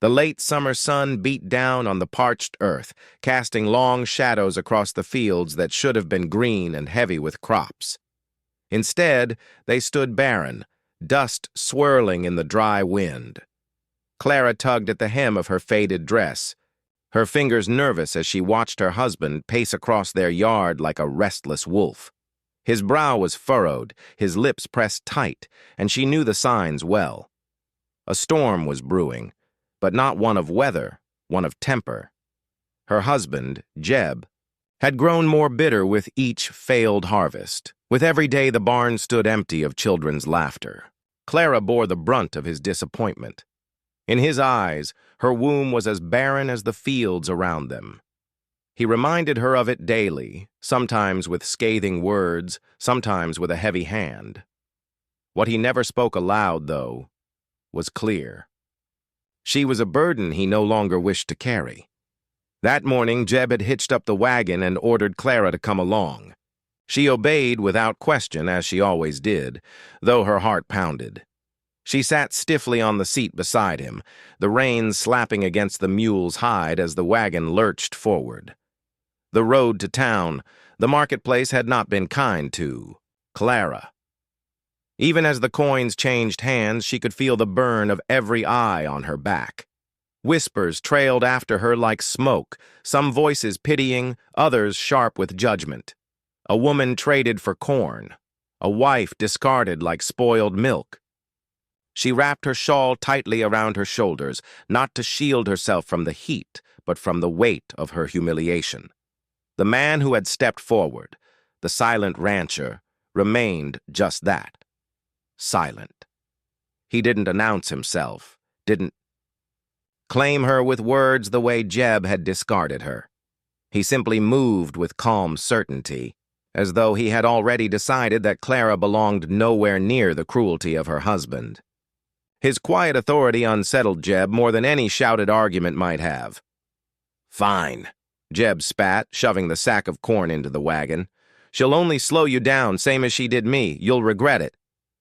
The late summer sun beat down on the parched earth, casting long shadows across the fields that should have been green and heavy with crops. Instead, they stood barren, dust swirling in the dry wind. Clara tugged at the hem of her faded dress, her fingers nervous as she watched her husband pace across their yard like a restless wolf. His brow was furrowed, his lips pressed tight, and she knew the signs well. A storm was brewing, but not one of weather, one of temper. Her husband, Jeb, had grown more bitter with each failed harvest. With every day the barn stood empty of children's laughter. Clara bore the brunt of his disappointment. In his eyes, her womb was as barren as the fields around them. He reminded her of it daily, sometimes with scathing words, sometimes with a heavy hand. What he never spoke aloud, though, was clear. She was a burden he no longer wished to carry. That morning, Jeb had hitched up the wagon and ordered Clara to come along. She obeyed without question, as she always did, though her heart pounded. She sat stiffly on the seat beside him, the reins slapping against the mule's hide as the wagon lurched forward. The road to town, the marketplace had not been kind to Clara. Even as the coins changed hands, she could feel the burn of every eye on her back. Whispers trailed after her like smoke, some voices pitying, others sharp with judgment. A woman traded for corn, a wife discarded like spoiled milk. She wrapped her shawl tightly around her shoulders, not to shield herself from the heat, but from the weight of her humiliation. The man who had stepped forward, the silent rancher, remained just that. Silent. He didn't announce himself, didn't claim her with words the way Jeb had discarded her. He simply moved with calm certainty, as though he had already decided that Clara belonged nowhere near the cruelty of her husband. His quiet authority unsettled Jeb more than any shouted argument might have. "Fine," Jeb spat, shoving the sack of corn into the wagon. "She'll only slow you down, same as she did me. You'll regret it."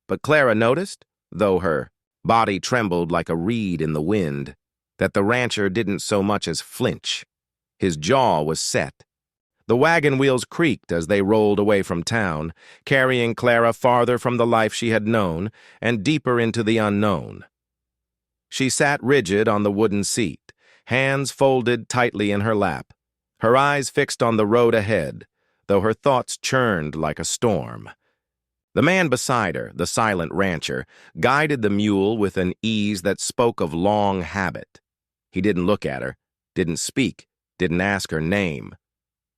But Clara noticed, though her body trembled like a reed in the wind, that the rancher didn't so much as flinch. His jaw was set. The wagon wheels creaked as they rolled away from town, carrying Clara farther from the life she had known and deeper into the unknown. She sat rigid on the wooden seat, hands folded tightly in her lap, her eyes fixed on the road ahead, though her thoughts churned like a storm. The man beside her, the silent rancher, guided the mule with an ease that spoke of long habit. He didn't look at her, didn't speak, didn't ask her name.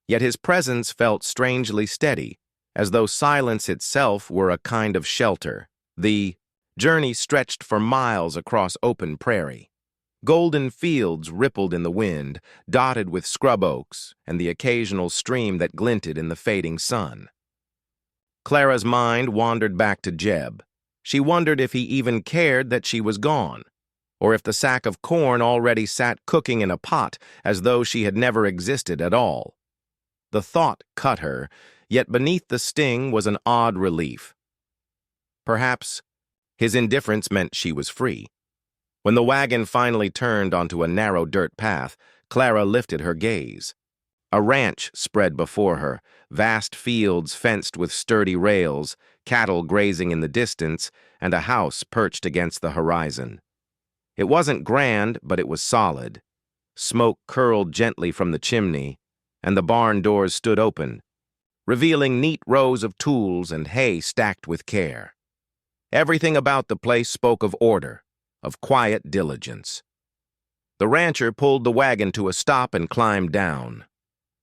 Yet his presence felt strangely steady, as though silence itself were a kind of shelter. The journey stretched for miles across open prairie. Golden fields rippled in the wind, dotted with scrub oaks and the occasional stream that glinted in the fading sun. Clara's mind wandered back to Jeb. She wondered if he even cared that she was gone, or if the sack of corn already sat cooking in a pot as though she had never existed at all. The thought cut her, yet beneath the sting was an odd relief. Perhaps his indifference meant she was free. When the wagon finally turned onto a narrow dirt path, Clara lifted her gaze. A ranch spread before her, vast fields fenced with sturdy rails, cattle grazing in the distance, and a house perched against the horizon. It wasn't grand, but it was solid. Smoke curled gently from the chimney, and the barn doors stood open, revealing neat rows of tools and hay stacked with care. Everything about the place spoke of order, of quiet diligence. The rancher pulled the wagon to a stop and climbed down.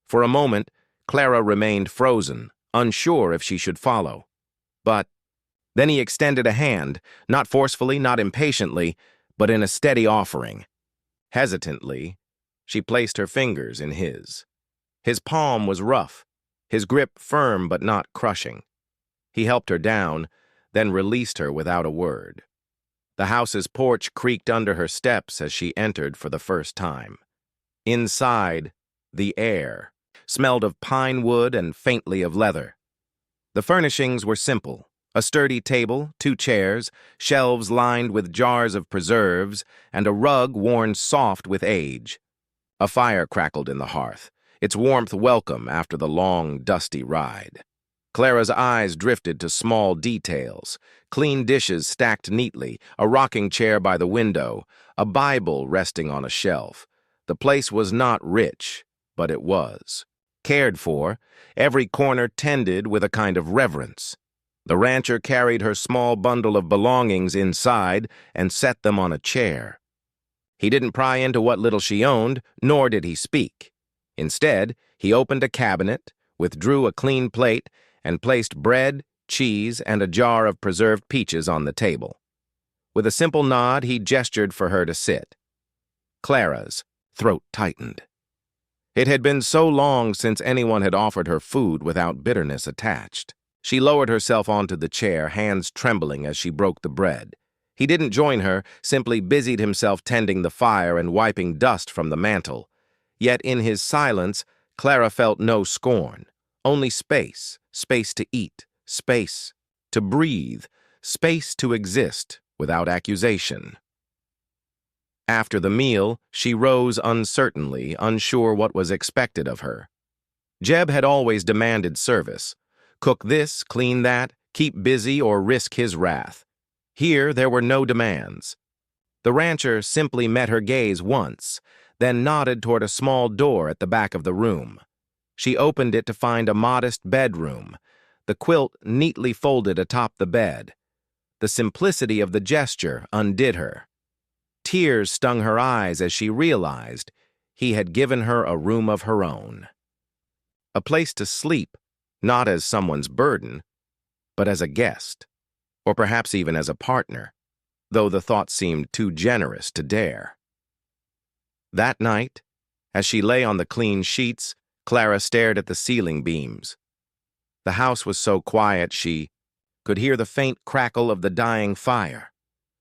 For a moment, Clara remained frozen, unsure if she should follow. But then he extended a hand, not forcefully, not impatiently, but in a steady offering. Hesitantly, she placed her fingers in his. His palm was rough, his grip firm but not crushing. He helped her down, then released her without a word. The house's porch creaked under her steps as she entered for the first time. Inside, the air smelled of pine wood and faintly of leather. The furnishings were simple, A sturdy table, 2 chairs, shelves lined with jars of preserves, and a rug worn soft with age. A fire crackled in the hearth, its warmth welcome after the long, dusty ride. Clara's eyes drifted to small details: clean dishes stacked neatly, a rocking chair by the window, a Bible resting on a shelf. The place was not rich, but it was cared for, every corner tended with a kind of reverence. The rancher carried her small bundle of belongings inside and set them on a chair. He didn't pry into what little she owned, nor did he speak. Instead, he opened a cabinet, withdrew a clean plate, and placed bread, cheese, and a jar of preserved peaches on the table. With a simple nod, he gestured for her to sit. Clara's throat tightened. It had been so long since anyone had offered her food without bitterness attached. She lowered herself onto the chair, hands trembling as she broke the bread. He didn't join her, simply busied himself tending the fire and wiping dust from the mantel. Yet in his silence, Clara felt no scorn, only space, space to eat, space to breathe, space to exist without accusation. After the meal, she rose uncertainly, unsure what was expected of her. Jeb had always demanded service. Cook this, clean that, keep busy, or risk his wrath. Here, there were no demands. The rancher simply met her gaze once, then nodded toward a small door at the back of the room. She opened it to find a modest bedroom, the quilt neatly folded atop the bed. The simplicity of the gesture undid her. Tears stung her eyes as she realized he had given her a room of her own. A place to sleep, not as someone's burden, but as a guest, or perhaps even as a partner, though the thought seemed too generous to dare. That night, as she lay on the clean sheets, Clara stared at the ceiling beams. The house was so quiet she could hear the faint crackle of the dying fire.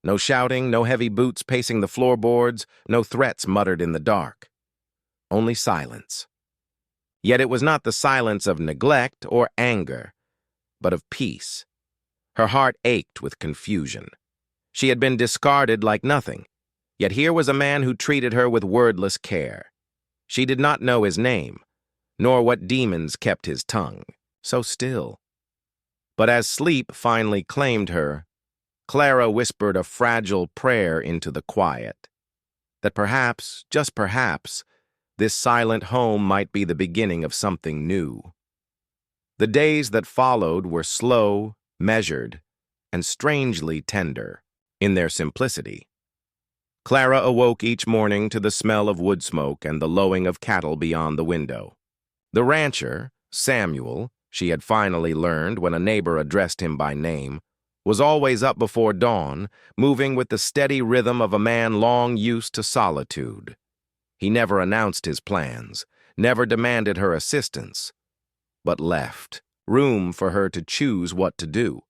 No shouting, no heavy boots pacing the floorboards, no threats muttered in the dark. Only silence. Yet it was not the silence of neglect or anger, but of peace. Her heart ached with confusion. She had been discarded like nothing, yet here was a man who treated her with wordless care. She did not know his name, nor what demons kept his tongue, so still. But as sleep finally claimed her, Clara whispered a fragile prayer into the quiet, that perhaps, just perhaps, this silent home might be the beginning of something new. The days that followed were slow, measured, and strangely tender in their simplicity. Clara awoke each morning to the smell of wood smoke and the lowing of cattle beyond the window. The rancher, Samuel, she had finally learned when a neighbor addressed him by name, was always up before dawn, moving with the steady rhythm of a man long used to solitude. He never announced his plans, never demanded her assistance, but left room for her to choose what to do.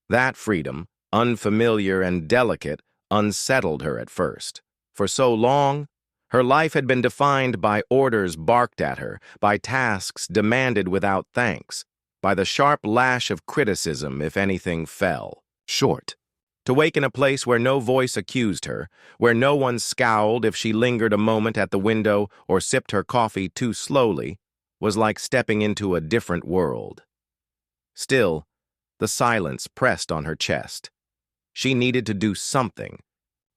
That freedom, unfamiliar and delicate, unsettled her at first. For so long, her life had been defined by orders barked at her, by tasks demanded without thanks, by the sharp lash of criticism if anything fell short. To wake in a place where no voice accused her, where no one scowled if she lingered a moment at the window or sipped her coffee too slowly, was like stepping into a different world. Still, the silence pressed on her chest. She needed to do something,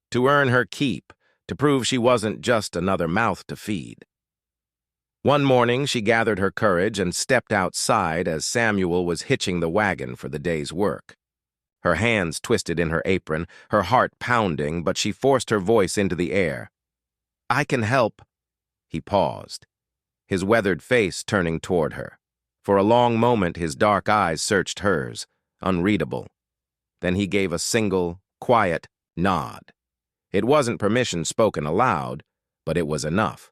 to earn her keep, to prove she wasn't just another mouth to feed. One morning, she gathered her courage and stepped outside as Samuel was hitching the wagon for the day's work. Her hands twisted in her apron, her heart pounding, but she forced her voice into the air. "I can help." He paused, his weathered face turning toward her. For a long moment, his dark eyes searched hers, unreadable. Then he gave a single, quiet nod. It wasn't permission spoken aloud, but it was enough.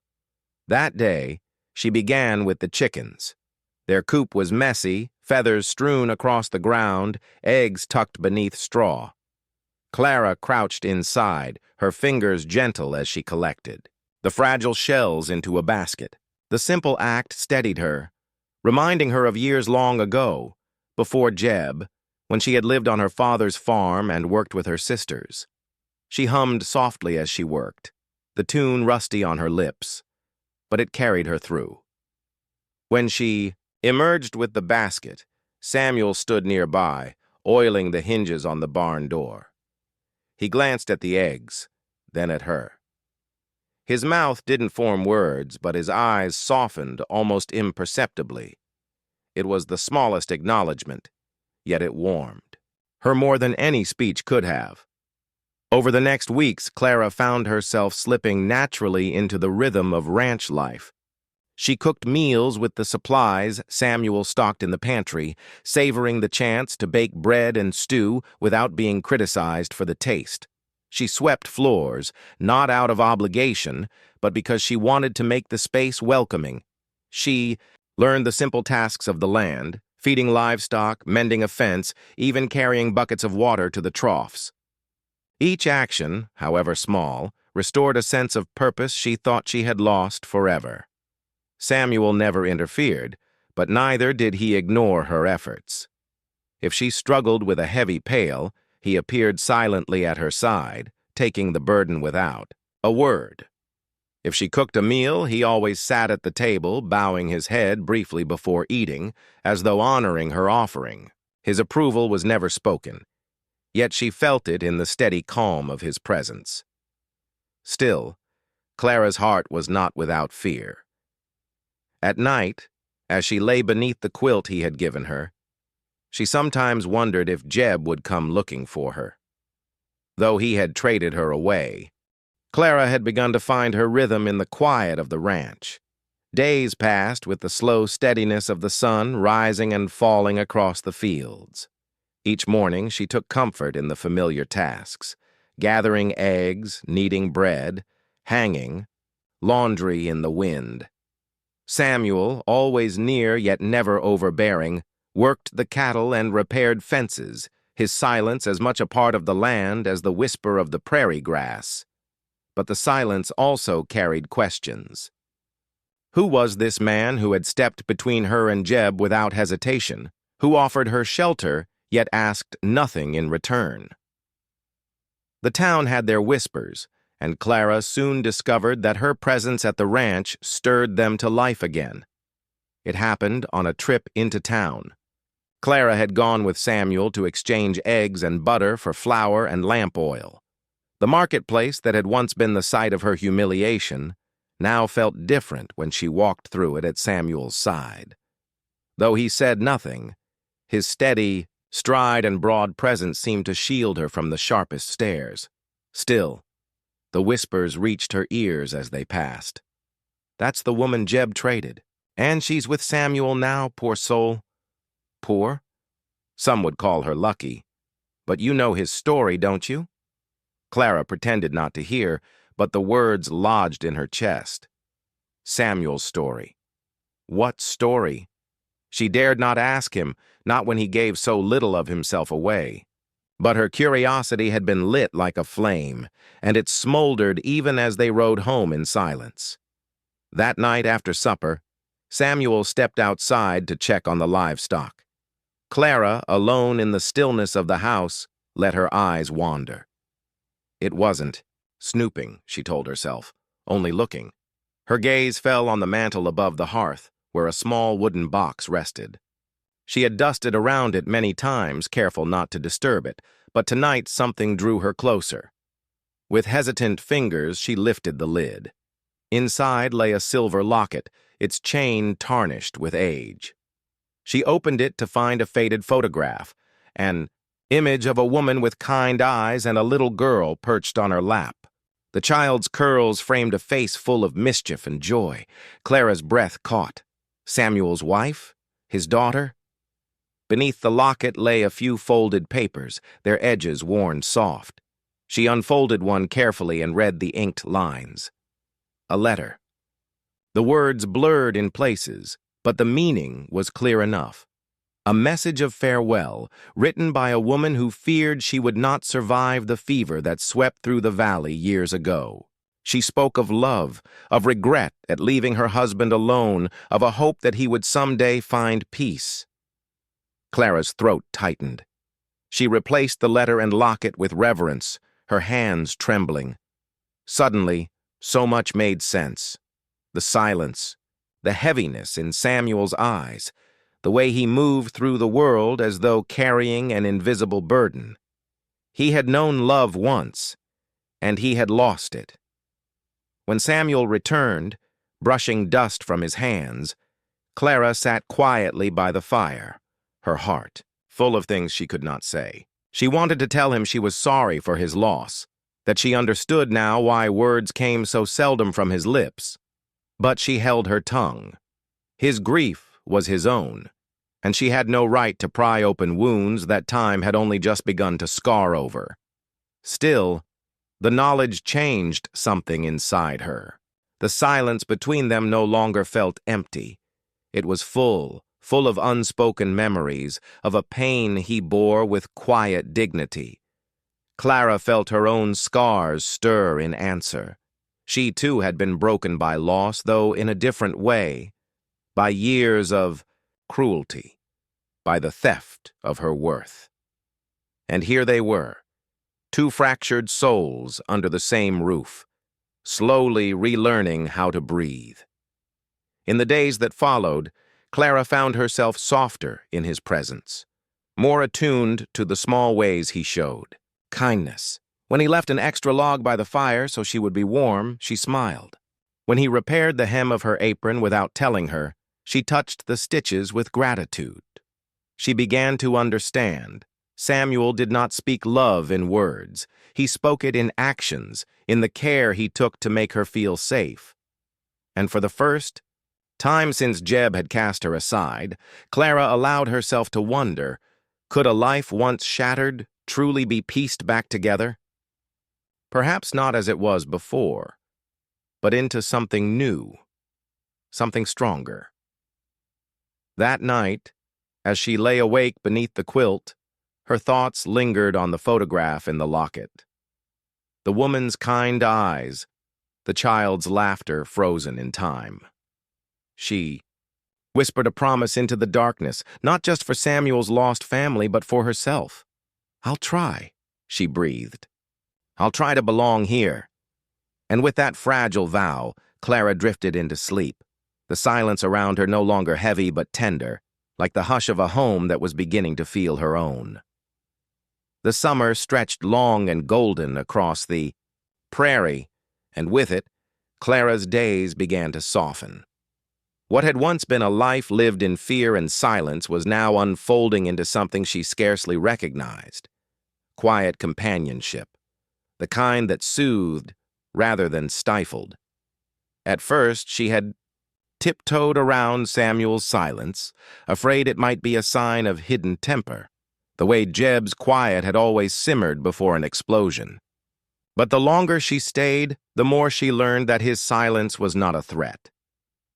That day, she began with the chickens. Their coop was messy, feathers strewn across the ground, eggs tucked beneath straw. Clara crouched inside, her fingers gentle as she collected the fragile shells into a basket. The simple act steadied her, reminding her of years long ago, before Jeb, when she had lived on her father's farm and worked with her sisters. She hummed softly as she worked, the tune rusty on her lips, but it carried her through. When she emerged with the basket, Samuel stood nearby, oiling the hinges on the barn door. He glanced at the eggs, then at her. His mouth didn't form words, but his eyes softened almost imperceptibly. It was the smallest acknowledgement, yet it warmed her more than any speech could have. Over the next weeks, Clara found herself slipping naturally into the rhythm of ranch life. She cooked meals with the supplies Samuel stocked in the pantry, savoring the chance to bake bread and stew without being criticized for the taste. She swept floors, not out of obligation, but because she wanted to make the space welcoming. She learned the simple tasks of the land, feeding livestock, mending a fence, even carrying buckets of water to the troughs. Each action, however small, restored a sense of purpose she thought she had lost forever. Samuel never interfered, but neither did he ignore her efforts. If she struggled with a heavy pail, he appeared silently at her side, taking the burden without a word. If she cooked a meal, he always sat at the table, bowing his head briefly before eating, as though honoring her offering. His approval was never spoken, yet she felt it in the steady calm of his presence. Still, Clara's heart was not without fear. At night, as she lay beneath the quilt he had given her, she sometimes wondered if Jeb would come looking for her. Though he had traded her away, Clara had begun to find her rhythm in the quiet of the ranch. Days passed with the slow steadiness of the sun rising and falling across the fields. Each morning she took comfort in the familiar tasks, gathering eggs, kneading bread, hanging, laundry in the wind. Samuel, always near yet never overbearing, worked the cattle and repaired fences, his silence as much a part of the land as the whisper of the prairie grass. But the silence also carried questions. Who was this man who had stepped between her and Jeb without hesitation, who offered her shelter yet asked nothing in return? The town had their whispers, and Clara soon discovered that her presence at the ranch stirred them to life again. It happened on a trip into town. Clara had gone with Samuel to exchange eggs and butter for flour and lamp oil. The marketplace that had once been the site of her humiliation now felt different when she walked through it at Samuel's side. Though he said nothing, his steady stride and broad presence seemed to shield her from the sharpest stares. Still, the whispers reached her ears as they passed. That's the woman Jeb traded, and she's with Samuel now, poor soul. Poor? Some would call her lucky. But you know his story, don't you? Clara pretended not to hear, but the words lodged in her chest. Samuel's story. What story? She dared not ask him, not when he gave so little of himself away. But her curiosity had been lit like a flame, and it smoldered even as they rode home in silence. That night after supper, Samuel stepped outside to check on the livestock. Clara, alone in the stillness of the house, let her eyes wander. It wasn't snooping, she told herself, only looking. Her gaze fell on the mantel above the hearth, where a small wooden box rested. She had dusted around it many times, careful not to disturb it, but tonight something drew her closer. With hesitant fingers, she lifted the lid. Inside lay a silver locket, its chain tarnished with age. She opened it to find a faded photograph, an image of a woman with kind eyes and a little girl perched on her lap. The child's curls framed a face full of mischief and joy. Clara's breath caught. Samuel's wife? His daughter? Beneath the locket lay a few folded papers, their edges worn soft. She unfolded one carefully and read the inked lines. A letter. The words blurred in places, but the meaning was clear enough. A message of farewell, written by a woman who feared she would not survive the fever that swept through the valley years ago. She spoke of love, of regret at leaving her husband alone, of a hope that he would someday find peace. Clara's throat tightened. She replaced the letter and locket with reverence, her hands trembling. Suddenly, so much made sense. The silence, the heaviness in Samuel's eyes, the way he moved through the world as though carrying an invisible burden. He had known love once, and he had lost it. When Samuel returned, brushing dust from his hands, Clara sat quietly by the fire, her heart full of things she could not say. She wanted to tell him she was sorry for his loss, that she understood now why words came so seldom from his lips. But she held her tongue. His grief was his own, and she had no right to pry open wounds that time had only just begun to scar over. Still, the knowledge changed something inside her. The silence between them no longer felt empty. It was full of unspoken memories, of a pain he bore with quiet dignity. Clara felt her own scars stir in answer. She too had been broken by loss, though in a different way, by years of cruelty, by the theft of her worth. And here they were, two fractured souls under the same roof, slowly relearning how to breathe. In the days that followed, Clara found herself softer in his presence, more attuned to the small ways he showed. Kindness. When he left an extra log by the fire so she would be warm, she smiled. When he repaired the hem of her apron without telling her, she touched the stitches with gratitude. She began to understand. Samuel did not speak love in words. He spoke it in actions, in the care he took to make her feel safe. And for the first time since Jeb had cast her aside, Clara allowed herself to wonder, could a life once shattered truly be pieced back together? Perhaps not as it was before, but into something new, something stronger. That night, as she lay awake beneath the quilt, her thoughts lingered on the photograph in the locket. The woman's kind eyes, the child's laughter frozen in time. She whispered a promise into the darkness, not just for Samuel's lost family, but for herself. "I'll try," she breathed. "I'll try to belong here." And with that fragile vow, Clara drifted into sleep, the silence around her no longer heavy but tender, like the hush of a home that was beginning to feel her own. The summer stretched long and golden across the prairie, and with it, Clara's days began to soften. What had once been a life lived in fear and silence was now unfolding into something she scarcely recognized. Quiet companionship, the kind that soothed rather than stifled. At first, she had tiptoed around Samuel's silence, afraid it might be a sign of hidden temper, the way Jeb's quiet had always simmered before an explosion. But the longer she stayed, the more she learned that his silence was not a threat.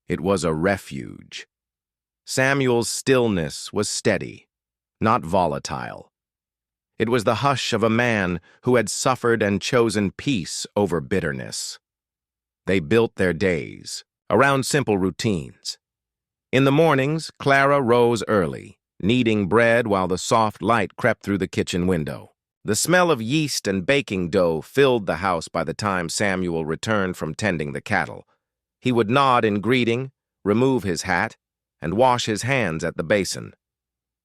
It was a refuge. Samuel's stillness was steady, not volatile. It was the hush of a man who had suffered and chosen peace over bitterness. They built their days around simple routines. In the mornings, Clara rose early, kneading bread while the soft light crept through the kitchen window. The smell of yeast and baking dough filled the house by the time Samuel returned from tending the cattle. He would nod in greeting, remove his hat, and wash his hands at the basin.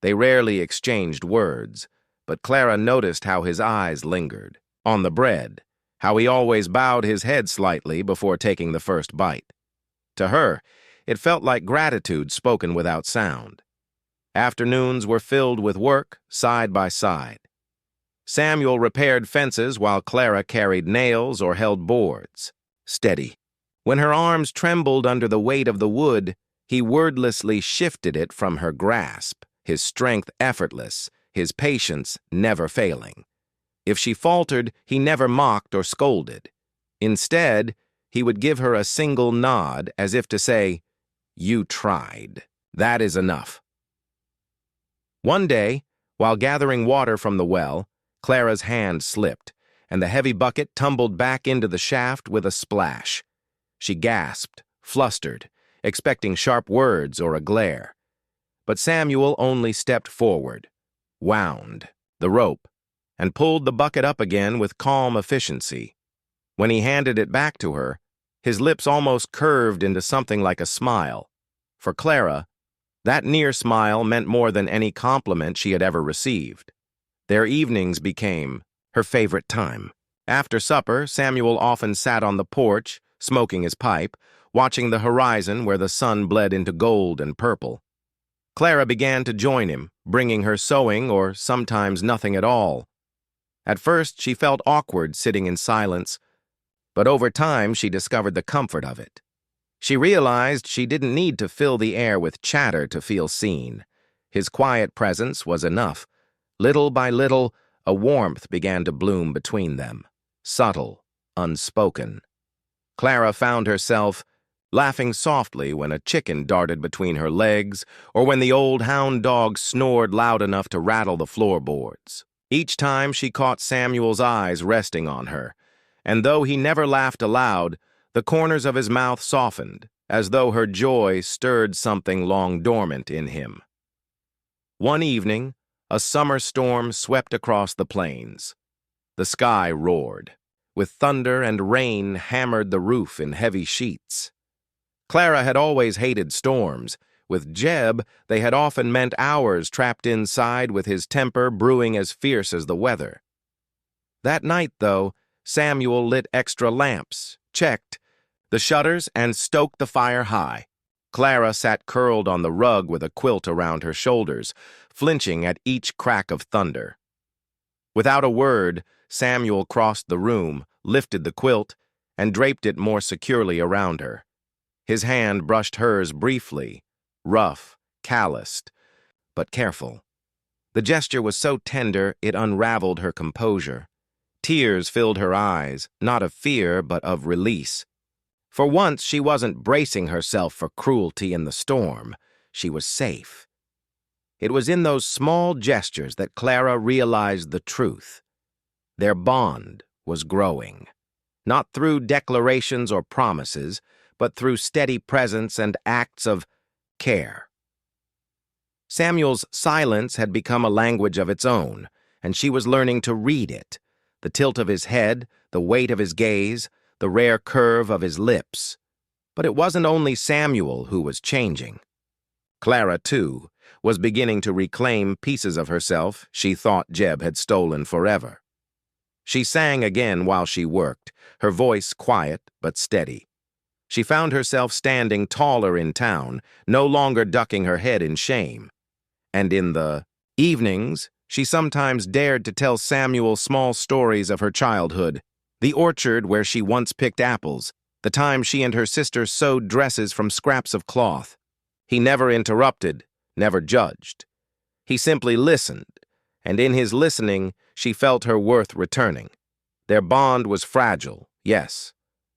They rarely exchanged words, but Clara noticed how his eyes lingered on the bread, how he always bowed his head slightly before taking the first bite. To her, it felt like gratitude spoken without sound. Afternoons were filled with work, side by side. Samuel repaired fences while Clara carried nails or held boards. Steady. When her arms trembled under the weight of the wood, he wordlessly shifted it from her grasp, his strength effortless, his patience never failing. If she faltered, he never mocked or scolded. Instead, he would give her a single nod as if to say, "You tried. That is enough." One day, while gathering water from the well, Clara's hand slipped, and the heavy bucket tumbled back into the shaft with a splash. She gasped, flustered, expecting sharp words or a glare. But Samuel only stepped forward, wound. the rope, and pulled the bucket up again with calm efficiency. When he handed it back to her, his lips almost curved into something like a smile. For Clara, that near smile meant more than any compliment she had ever received. Their evenings became her favorite time. After supper, Samuel often sat on the porch, smoking his pipe, watching the horizon where the sun bled into gold and purple. Clara began to join him, bringing her sewing or sometimes nothing at all. At first, she felt awkward sitting in silence, but over time she discovered the comfort of it. She realized she didn't need to fill the air with chatter to feel seen. His quiet presence was enough. Little by little, a warmth began to bloom between them, subtle, unspoken. Clara found herself laughing softly when a chicken darted between her legs or when the old hound dog snored loud enough to rattle the floorboards. Each time she caught Samuel's eyes resting on her, and though he never laughed aloud, the corners of his mouth softened, as though her joy stirred something long dormant in him. One evening, a summer storm swept across the plains. The sky roared. With thunder and rain hammered the roof in heavy sheets. Clara had always hated storms. With Jeb, they had often meant hours trapped inside with his temper brewing as fierce as the weather. That night, though, Samuel lit extra lamps, checked the shutters, and stoked the fire high. Clara sat curled on the rug with a quilt around her shoulders, flinching at each crack of thunder. Without a word, Samuel crossed the room, lifted the quilt, and draped it more securely around her. His hand brushed hers briefly, rough, calloused, but careful. The gesture was so tender it unraveled her composure. Tears filled her eyes, not of fear but of release. For once she wasn't bracing herself for cruelty in the storm. She was safe. It was in those small gestures that Clara realized the truth. Their bond was growing, not through declarations or promises, but through steady presence and acts of care. Samuel's silence had become a language of its own, and she was learning to read it. The tilt of his head, the weight of his gaze, the rare curve of his lips. But it wasn't only Samuel who was changing. Clara, too, was beginning to reclaim pieces of herself she thought Jeb had stolen forever. She sang again while she worked, her voice quiet but steady. She found herself standing taller in town, no longer ducking her head in shame. And in the evenings, she sometimes dared to tell Samuel small stories of her childhood, the orchard where she once picked apples, the time she and her sister sewed dresses from scraps of cloth. He never interrupted, never judged. He simply listened, and in his listening, she felt her worth returning. Their bond was fragile, yes,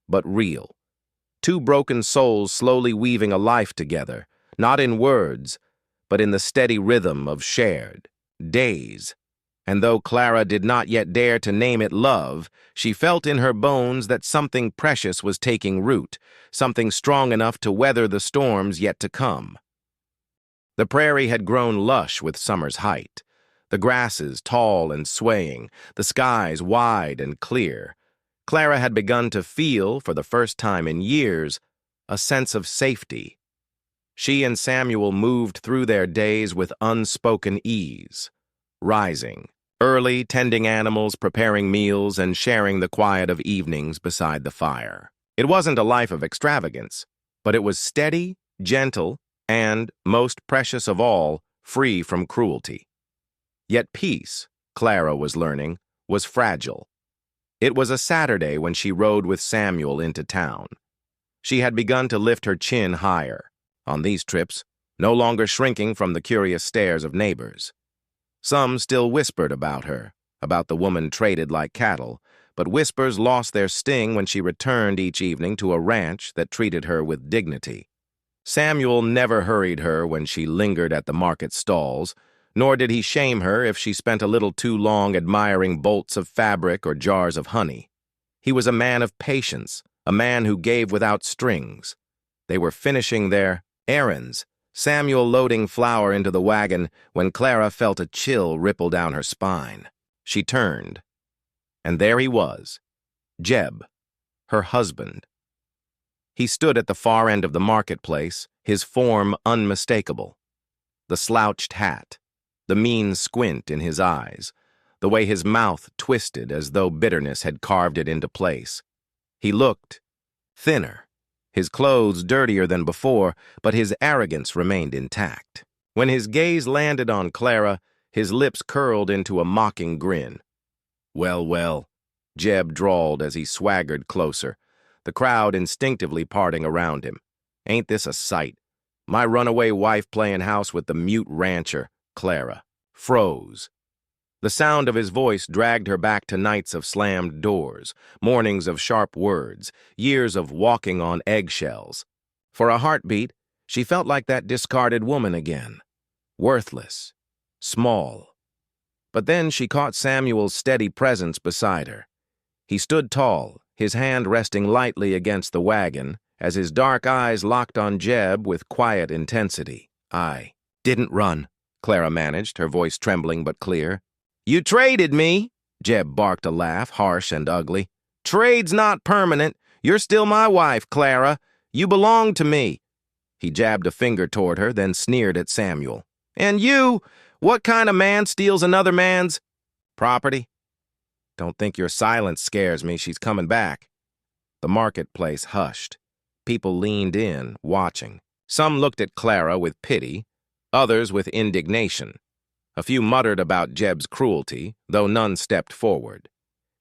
but real. Two broken souls slowly weaving a life together, not in words, but in the steady rhythm of shared days. And though Clara did not yet dare to name it love, she felt in her bones that something precious was taking root, something strong enough to weather the storms yet to come. The prairie had grown lush with summer's height, the grasses tall and swaying, the skies wide and clear. Clara had begun to feel, for the first time in years, a sense of safety. She and Samuel moved through their days with unspoken ease, rising early, tending animals, preparing meals, and sharing the quiet of evenings beside the fire. It wasn't a life of extravagance, but it was steady, gentle, and, most precious of all, free from cruelty. Yet peace, Clara was learning, was fragile. It was a Saturday when she rode with Samuel into town. She had begun to lift her chin higher, on these trips, no longer shrinking from the curious stares of neighbors. Some still whispered about her, about the woman traded like cattle, but whispers lost their sting when she returned each evening to a ranch that treated her with dignity. Samuel never hurried her when she lingered at the market stalls, nor did he shame her if she spent a little too long admiring bolts of fabric or jars of honey. He was a man of patience, a man who gave without strings. They were finishing their errands, Samuel loading flour into the wagon when Clara felt a chill ripple down her spine. She turned, and there he was, Jeb, her husband. He stood at the far end of the marketplace, his form unmistakable. The slouched hat, the mean squint in his eyes, the way his mouth twisted as though bitterness had carved it into place. He looked thinner, his clothes dirtier than before, but his arrogance remained intact. When his gaze landed on Clara, his lips curled into a mocking grin. "Well, well," Jeb drawled as he swaggered closer, the crowd instinctively parting around him. "Ain't this a sight? My runaway wife playing house with the mute rancher." Clara froze. The sound of his voice dragged her back to nights of slammed doors, mornings of sharp words, years of walking on eggshells. For a heartbeat, she felt like that discarded woman again. Worthless. Small. But then she caught Samuel's steady presence beside her. He stood tall, his hand resting lightly against the wagon, as his dark eyes locked on Jeb with quiet intensity. "I didn't run," Clara managed, her voice trembling but clear. "You traded me," Jeb barked a laugh, harsh and ugly. "Trade's not permanent. You're still my wife, Clara. You belong to me." He jabbed a finger toward her, then sneered at Samuel. "And you, what kind of man steals another man's property?" "Don't think your silence scares me. She's coming back." The marketplace hushed. People leaned in, watching. Some looked at Clara with pity, others with indignation. A few muttered about Jeb's cruelty, though none stepped forward.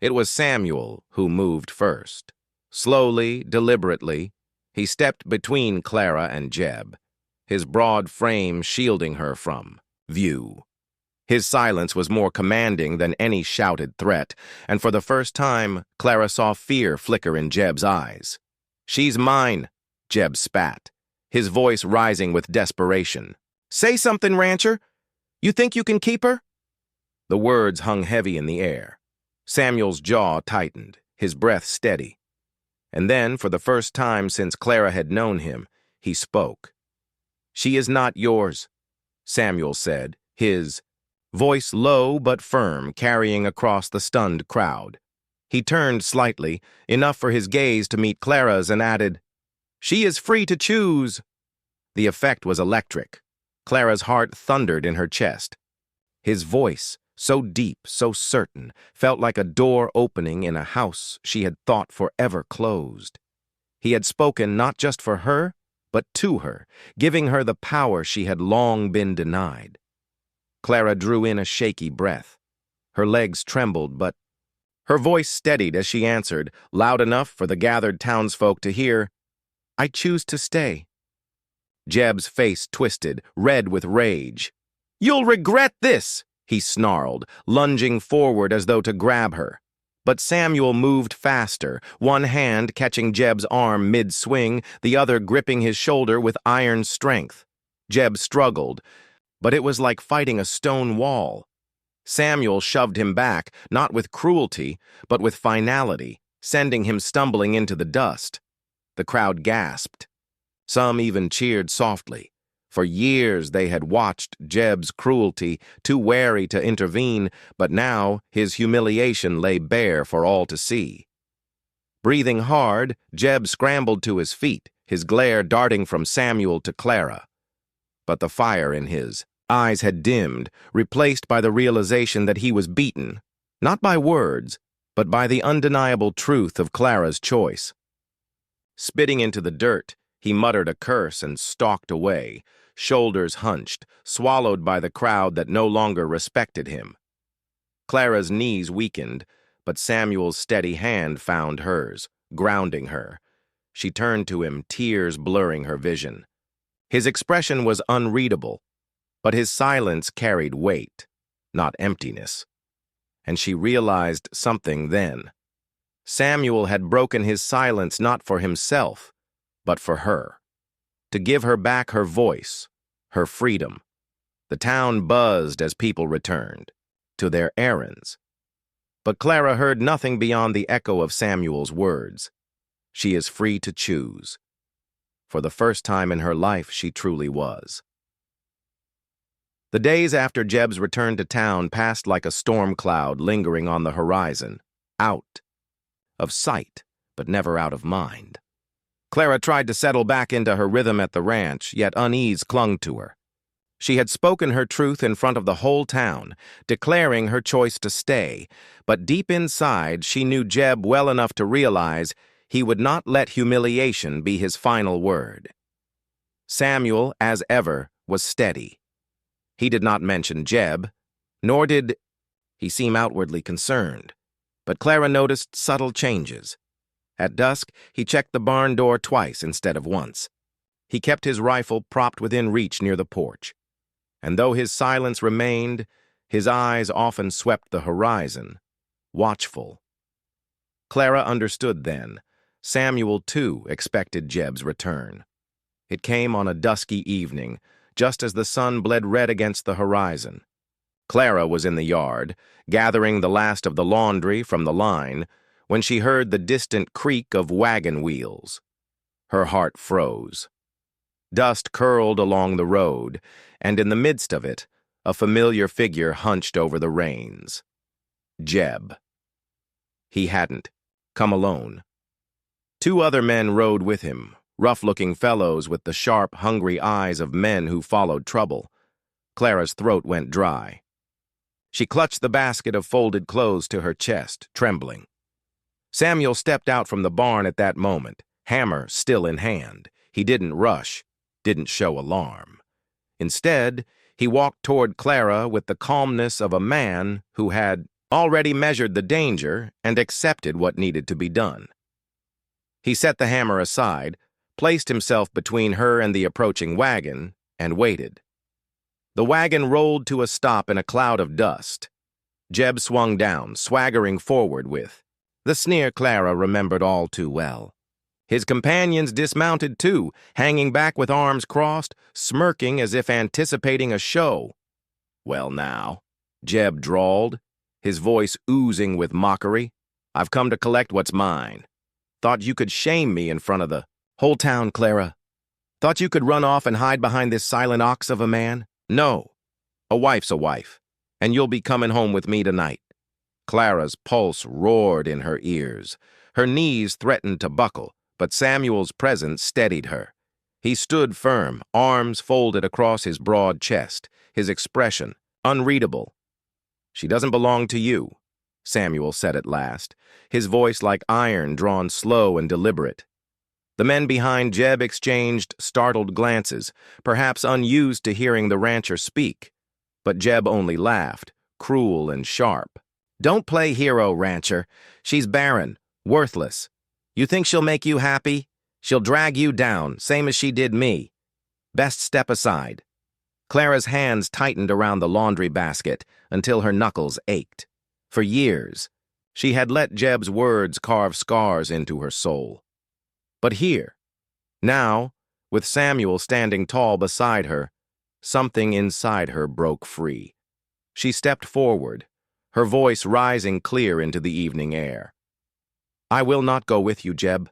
It was Samuel who moved first. Slowly, deliberately, he stepped between Clara and Jeb, his broad frame shielding her from view. His silence was more commanding than any shouted threat, and for the first time, Clara saw fear flicker in Jeb's eyes. "She's mine," Jeb spat, his voice rising with desperation. "Say something, rancher. You think you can keep her?" The words hung heavy in the air. Samuel's jaw tightened, his breath steady. And then, for the first time since Clara had known him, he spoke. "She is not yours," Samuel said, his voice low but firm, carrying across the stunned crowd. He turned slightly, enough for his gaze to meet Clara's, and added, "She is free to choose." The effect was electric. Clara's heart thundered in her chest. His voice, so deep, so certain, felt like a door opening in a house she had thought forever closed. He had spoken not just for her, but to her, giving her the power she had long been denied. Clara drew in a shaky breath. Her legs trembled, but her voice steadied as she answered, loud enough for the gathered townsfolk to hear, "I choose to stay." Jeb's face twisted, red with rage. "You'll regret this," he snarled, lunging forward as though to grab her. But Samuel moved faster, one hand catching Jeb's arm mid-swing, the other gripping his shoulder with iron strength. Jeb struggled, but it was like fighting a stone wall. Samuel shoved him back, not with cruelty, but with finality, sending him stumbling into the dust. The crowd gasped. Some even cheered softly. For years they had watched Jeb's cruelty, too wary to intervene, but now his humiliation lay bare for all to see. Breathing hard, Jeb scrambled to his feet, his glare darting from Samuel to Clara. But the fire in his eyes had dimmed, replaced by the realization that he was beaten, not by words, but by the undeniable truth of Clara's choice. Spitting into the dirt, he muttered a curse and stalked away, shoulders hunched, swallowed by the crowd that no longer respected him. Clara's knees weakened, but Samuel's steady hand found hers, grounding her. She turned to him, tears blurring her vision. His expression was unreadable, but his silence carried weight, not emptiness. And she realized something then. Samuel had broken his silence not for himself, but for her. To give her back her voice, her freedom. The town buzzed as people returned, to their errands. But Clara heard nothing beyond the echo of Samuel's words. She is free to choose. For the first time in her life, she truly was. The days after Jeb's return to town passed like a storm cloud lingering on the horizon, out of sight, but never out of mind. Clara tried to settle back into her rhythm at the ranch, yet unease clung to her. She had spoken her truth in front of the whole town, declaring her choice to stay, but deep inside she knew Jeb well enough to realize he would not let humiliation be his final word. Samuel, as ever, was steady. He did not mention Jeb, nor did he seem outwardly concerned, but Clara noticed subtle changes. At dusk, he checked the barn door twice instead of once. He kept his rifle propped within reach near the porch. And though his silence remained, his eyes often swept the horizon, watchful. Clara understood then. Samuel, too, expected Jeb's return. It came on a dusky evening, just as the sun bled red against the horizon. Clara was in the yard, gathering the last of the laundry from the line, when she heard the distant creak of wagon wheels. Her heart froze. Dust curled along the road, and in the midst of it, a familiar figure hunched over the reins. Jeb. He hadn't come alone. 2 other men rode with him, rough-looking fellows with the sharp, hungry eyes of men who followed trouble. Clara's throat went dry. She clutched the basket of folded clothes to her chest, trembling. Samuel stepped out from the barn at that moment, hammer still in hand. He didn't rush, didn't show alarm. Instead, he walked toward Clara with the calmness of a man who had already measured the danger and accepted what needed to be done. He set the hammer aside, placed himself between her and the approaching wagon, and waited. The wagon rolled to a stop in a cloud of dust. Jeb swung down, swaggering forward with the sneer Clara remembered all too well. His companions dismounted too, hanging back with arms crossed, smirking as if anticipating a show. "Well now," Jeb drawled, his voice oozing with mockery, "I've come to collect what's mine. Thought you could shame me in front of the whole town, Clara. Thought you could run off and hide behind this silent ox of a man? No. A wife's a wife, and you'll be coming home with me tonight." Clara's pulse roared in her ears. Her knees threatened to buckle, but Samuel's presence steadied her. He stood firm, arms folded across his broad chest, his expression unreadable. "She doesn't belong to you," Samuel said at last, his voice like iron drawn slow and deliberate. The men behind Jeb exchanged startled glances, perhaps unused to hearing the rancher speak. But Jeb only laughed, cruel and sharp. "Don't play hero, rancher. She's barren, worthless. You think she'll make you happy? She'll drag you down, same as she did me. Best step aside." Clara's hands tightened around the laundry basket until her knuckles ached. For years, she had let Jeb's words carve scars into her soul. But here, now, with Samuel standing tall beside her, something inside her broke free. She stepped forward, her voice rising clear into the evening air. "I will not go with you, Jeb.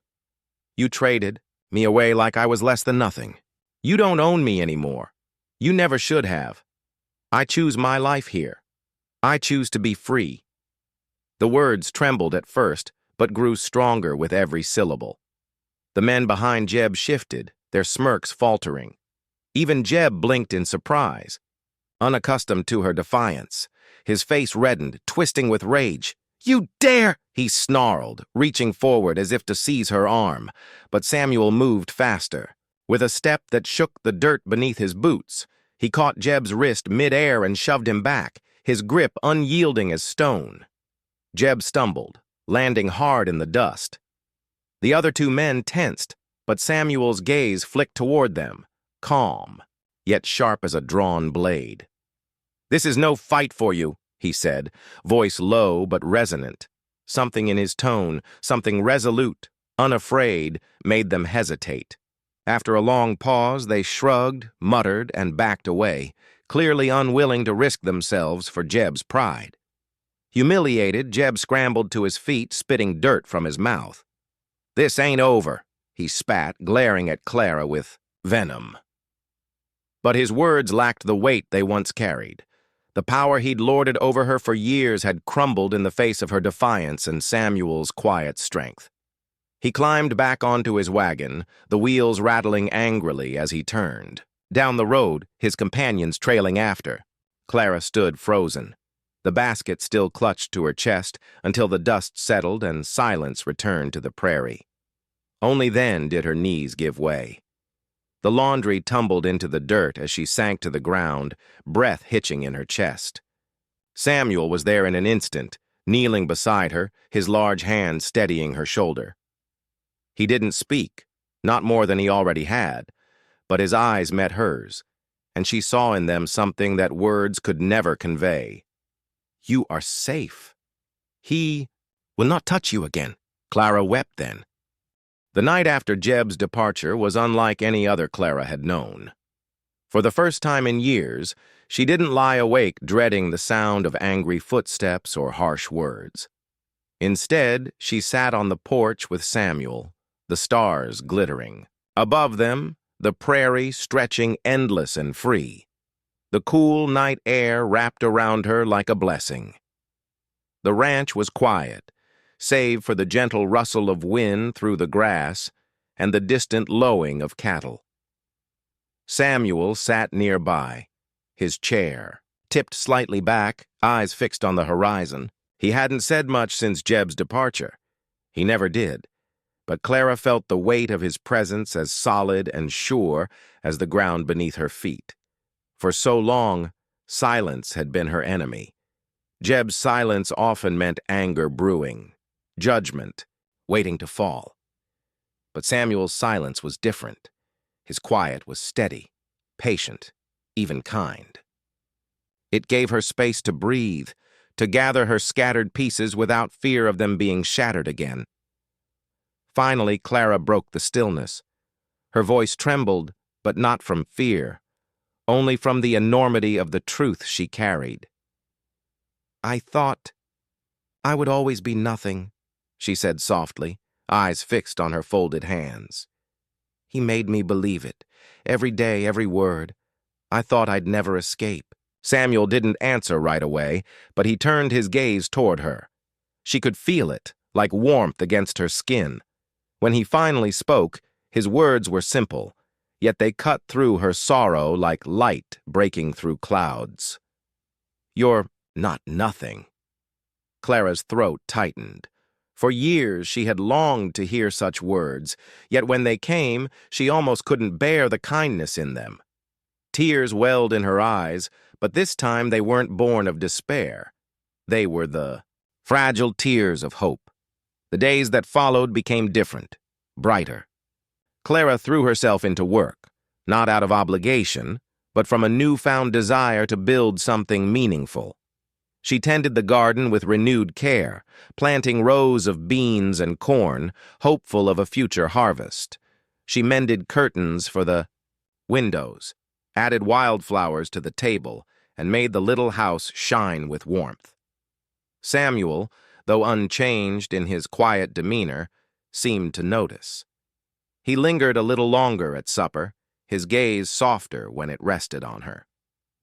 You traded me away like I was less than nothing. You don't own me anymore. You never should have. I choose my life here. I choose to be free." The words trembled at first, but grew stronger with every syllable. The men behind Jeb shifted, their smirks faltering. Even Jeb blinked in surprise, unaccustomed to her defiance. His face reddened, twisting with rage. "You dare!" he snarled, reaching forward as if to seize her arm. But Samuel moved faster. With a step that shook the dirt beneath his boots, he caught Jeb's wrist mid-air and shoved him back, his grip unyielding as stone. Jeb stumbled, landing hard in the dust. The other 2 men tensed, but Samuel's gaze flicked toward them, calm, yet sharp as a drawn blade. "This is no fight for you," he said, voice low but resonant. Something in his tone, something resolute, unafraid, made them hesitate. After a long pause, they shrugged, muttered, and backed away, clearly unwilling to risk themselves for Jeb's pride. Humiliated, Jeb scrambled to his feet, spitting dirt from his mouth. "This ain't over," he spat, glaring at Clara with venom. But his words lacked the weight they once carried. The power he'd lorded over her for years had crumbled in the face of her defiance and Samuel's quiet strength. He climbed back onto his wagon, the wheels rattling angrily as he turned. Down the road, his companions trailing after. Clara stood frozen, the basket still clutched to her chest until the dust settled and silence returned to the prairie. Only then did her knees give way. The laundry tumbled into the dirt as she sank to the ground, breath hitching in her chest. Samuel was there in an instant, kneeling beside her, his large hand steadying her shoulder. He didn't speak, not more than he already had, but his eyes met hers, and she saw in them something that words could never convey. "You are safe. He will not touch you again." Clara wept then. The night after Jeb's departure was unlike any other Clara had known. For the first time in years, she didn't lie awake dreading the sound of angry footsteps or harsh words. Instead, she sat on the porch with Samuel, the stars glittering. Above them, the prairie stretching endless and free. The cool night air wrapped around her like a blessing. The ranch was quiet, save for the gentle rustle of wind through the grass and the distant lowing of cattle. Samuel sat nearby, his chair, tipped slightly back, eyes fixed on the horizon. He hadn't said much since Jeb's departure. He never did. But Clara felt the weight of his presence as solid and sure as the ground beneath her feet. For so long, silence had been her enemy. Jeb's silence often meant anger brewing, judgment, waiting to fall. But Samuel's silence was different. His quiet was steady, patient, even kind. It gave her space to breathe, to gather her scattered pieces without fear of them being shattered again. Finally, Clara broke the stillness. Her voice trembled, but not from fear, only from the enormity of the truth she carried. "I thought I would always be nothing," she said softly, eyes fixed on her folded hands. "He made me believe it, every day, every word. I thought I'd never escape." Samuel didn't answer right away, but he turned his gaze toward her. She could feel it, like warmth against her skin. When he finally spoke, his words were simple, yet they cut through her sorrow like light breaking through clouds. "You're not nothing." Clara's throat tightened. For years she had longed to hear such words, yet when they came, she almost couldn't bear the kindness in them. Tears welled in her eyes, but this time they weren't born of despair. They were the fragile tears of hope. The days that followed became different, brighter. Clara threw herself into work, not out of obligation, but from a newfound desire to build something meaningful. She tended the garden with renewed care, planting rows of beans and corn, hopeful of a future harvest. She mended curtains for the windows, added wildflowers to the table, and made the little house shine with warmth. Samuel, though unchanged in his quiet demeanor, seemed to notice. He lingered a little longer at supper, his gaze softer when it rested on her.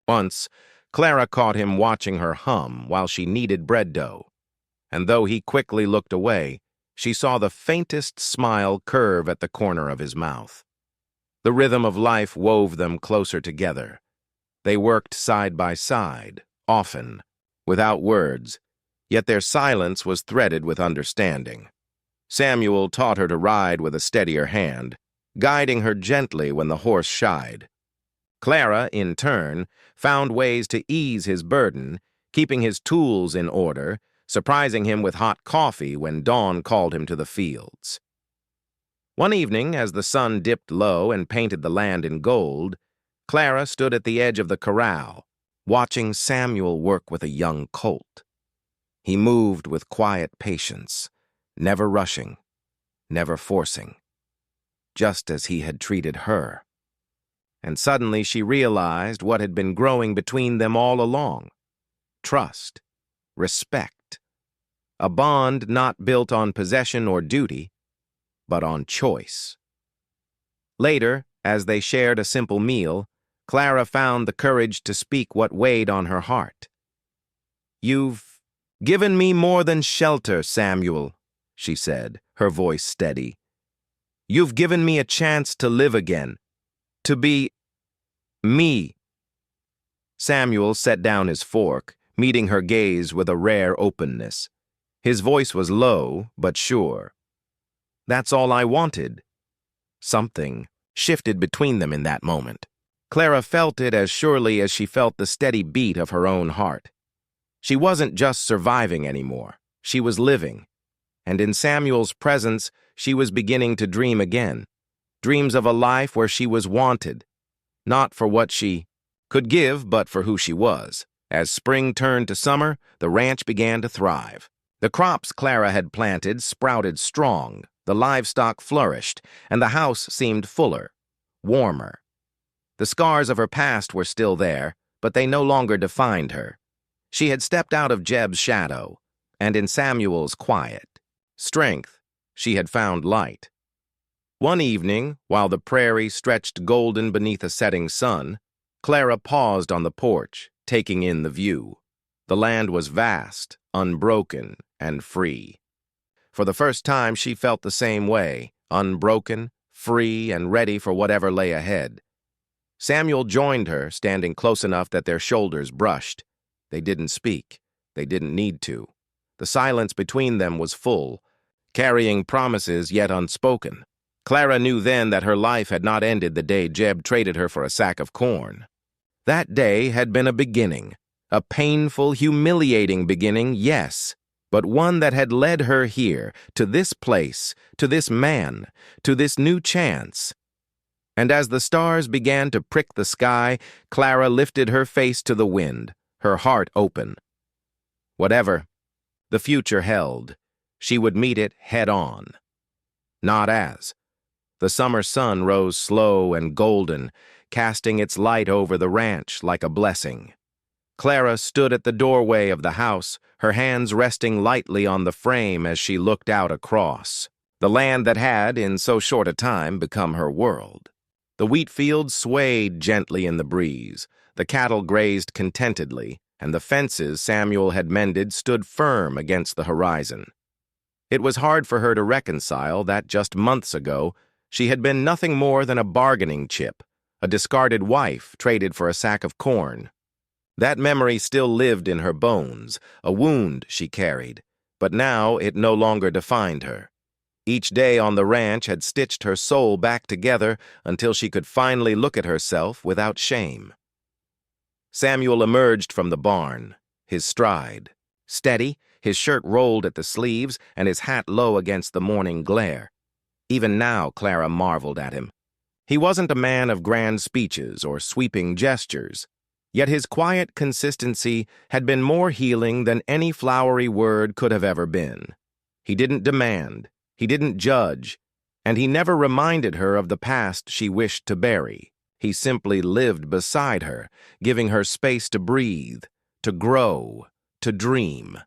Once, Clara caught him watching her hum while she kneaded bread dough, and though he quickly looked away, she saw the faintest smile curve at the corner of his mouth. The rhythm of life wove them closer together. They worked side by side, often, without words, yet their silence was threaded with understanding. Samuel taught her to ride with a steadier hand, guiding her gently when the horse shied. Clara, in turn, found ways to ease his burden, keeping his tools in order, surprising him with hot coffee when dawn called him to the fields. One evening, as the sun dipped low and painted the land in gold, Clara stood at the edge of the corral, watching Samuel work with a young colt. He moved with quiet patience, never rushing, never forcing, just as he had treated her. And suddenly she realized what had been growing between them all along. Trust, respect, a bond not built on possession or duty, but on choice. Later, as they shared a simple meal, Clara found the courage to speak what weighed on her heart. "You've given me more than shelter, Samuel," she said, her voice steady. "You've given me a chance to live again, to be me." Samuel set down his fork, meeting her gaze with a rare openness. His voice was low, but sure. "That's all I wanted." Something shifted between them in that moment. Clara felt it as surely as she felt the steady beat of her own heart. She wasn't just surviving anymore. She was living. And in Samuel's presence, she was beginning to dream again. Dreams of a life where she was wanted, not for what she could give, but for who she was. As spring turned to summer, the ranch began to thrive. The crops Clara had planted sprouted strong, the livestock flourished, and the house seemed fuller, warmer. The scars of her past were still there, but they no longer defined her. She had stepped out of Jeb's shadow, and in Samuel's quiet strength, she had found light. One evening, while the prairie stretched golden beneath a setting sun, Clara paused on the porch, taking in the view. The land was vast, unbroken, and free. For the first time, she felt the same way, unbroken, free, and ready for whatever lay ahead. Samuel joined her, standing close enough that their shoulders brushed. They didn't speak. They didn't need to. The silence between them was full, carrying promises yet unspoken. Clara knew then that her life had not ended the day Jeb traded her for a sack of corn. That day had been a beginning, a painful, humiliating beginning, yes, but one that had led her here, to this place, to this man, to this new chance. And as the stars began to prick the sky, Clara lifted her face to the wind, her heart open. Whatever the future held, she would meet it head-on. Not as. The summer sun rose slow and golden, casting its light over the ranch like a blessing. Clara stood at the doorway of the house, her hands resting lightly on the frame as she looked out across. The land that had, in so short a time, become her world. The wheat fields swayed gently in the breeze, the cattle grazed contentedly, and the fences Samuel had mended stood firm against the horizon. It was hard for her to reconcile that just months ago she had been nothing more than a bargaining chip, a discarded wife traded for a sack of corn. That memory still lived in her bones, a wound she carried, but now it no longer defined her. Each day on the ranch had stitched her soul back together until she could finally look at herself without shame. Samuel emerged from the barn, his stride steady, his shirt rolled at the sleeves and his hat low against the morning glare. Even now, Clara marveled at him. He wasn't a man of grand speeches or sweeping gestures, yet his quiet consistency had been more healing than any flowery word could have ever been. He didn't demand, he didn't judge, and he never reminded her of the past she wished to bury. He simply lived beside her, giving her space to breathe, to grow, to dream.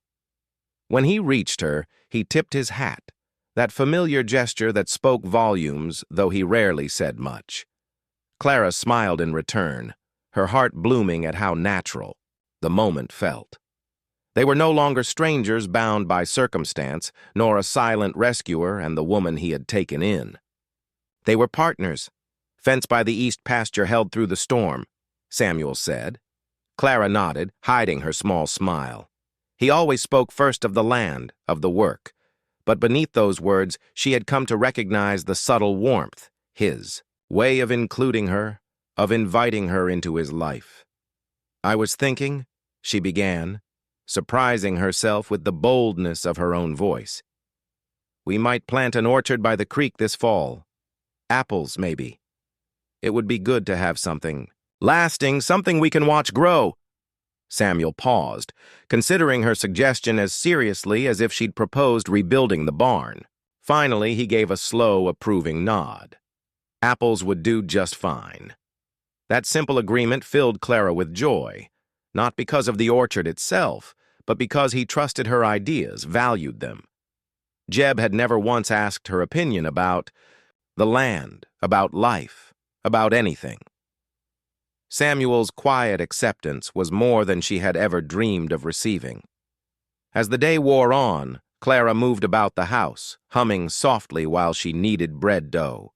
When he reached her, he tipped his hat, that familiar gesture that spoke volumes, though he rarely said much. Clara smiled in return, her heart blooming at how natural the moment felt. They were no longer strangers bound by circumstance, nor a silent rescuer and the woman he had taken in. They were partners, fenced by the east pasture held through the storm, Samuel said. Clara nodded, hiding her small smile. He always spoke first of the land, of the work, but beneath those words she had come to recognize the subtle warmth, his way of including her, of inviting her into his life. "I was thinking," she began, surprising herself with the boldness of her own voice. "We might plant an orchard by the creek this fall. Apples, maybe. It would be good to have something lasting, something we can watch grow." Samuel paused, considering her suggestion as seriously as if she'd proposed rebuilding the barn. Finally, he gave a slow, approving nod. Apples would do just fine. That simple agreement filled Clara with joy, not because of the orchard itself, but because he trusted her ideas, valued them. Jeb had never once asked her opinion about the land, about life, about anything. Samuel's quiet acceptance was more than she had ever dreamed of receiving. As the day wore on, Clara moved about the house, humming softly while she kneaded bread dough.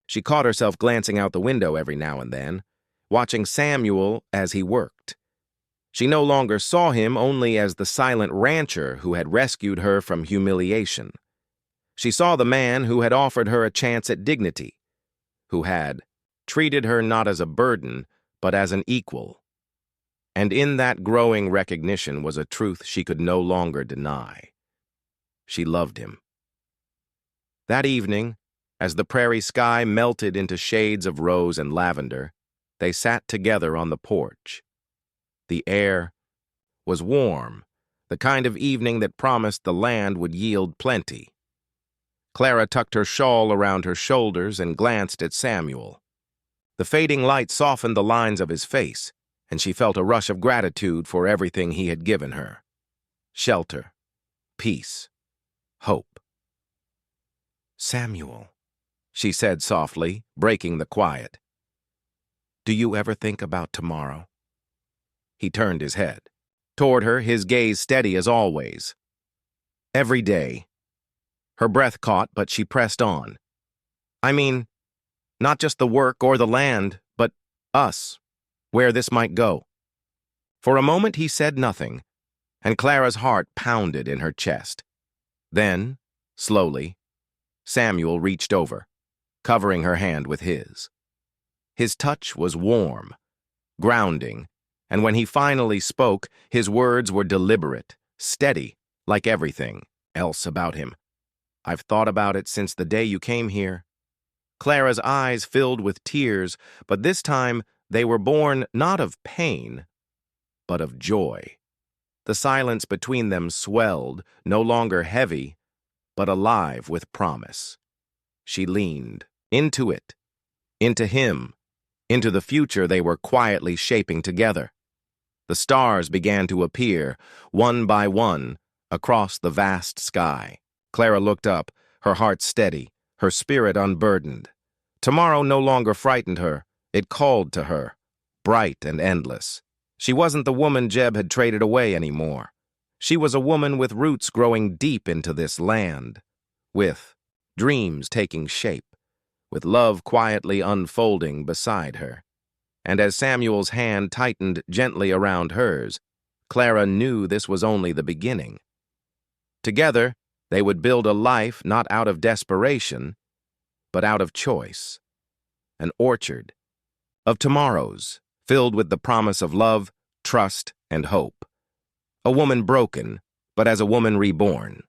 She caught herself glancing out the window every now and then, watching Samuel as he worked. She no longer saw him only as the silent rancher who had rescued her from humiliation. She saw the man who had offered her a chance at dignity, who had treated her not as a burden, but as an equal. And in that growing recognition was a truth she could no longer deny. She loved him. That evening, as the prairie sky melted into shades of rose and lavender, they sat together on the porch. The air was warm, the kind of evening that promised the land would yield plenty. Clara tucked her shawl around her shoulders and glanced at Samuel. The fading light softened the lines of his face, and she felt a rush of gratitude for everything he had given her. Shelter, peace, hope. "Samuel," she said softly, breaking the quiet. "Do you ever think about tomorrow?" He turned his head. Toward her, his gaze steady as always. "Every day." Her breath caught, but she pressed on. "I mean, not just the work or the land, but us, where this might go." For a moment he said nothing, and Clara's heart pounded in her chest. Then, slowly, Samuel reached over, covering her hand with his. His touch was warm, grounding, and when he finally spoke, his words were deliberate, steady, like everything else about him. "I've thought about it since the day you came here." Clara's eyes filled with tears, but this time they were born not of pain, but of joy. The silence between them swelled, no longer heavy, but alive with promise. She leaned into it, into him, into the future they were quietly shaping together. The stars began to appear, one by one, across the vast sky. Clara looked up, her heart steady, her spirit unburdened. Tomorrow no longer frightened her, it called to her, bright and endless. She wasn't the woman Jeb had traded away anymore. She was a woman with roots growing deep into this land, with dreams taking shape, with love quietly unfolding beside her. And as Samuel's hand tightened gently around hers, Clara knew this was only the beginning. Together, they would build a life not out of desperation, but out of choice. An orchard of tomorrows, filled with the promise of love, trust, and hope. A woman broken, but as a woman reborn.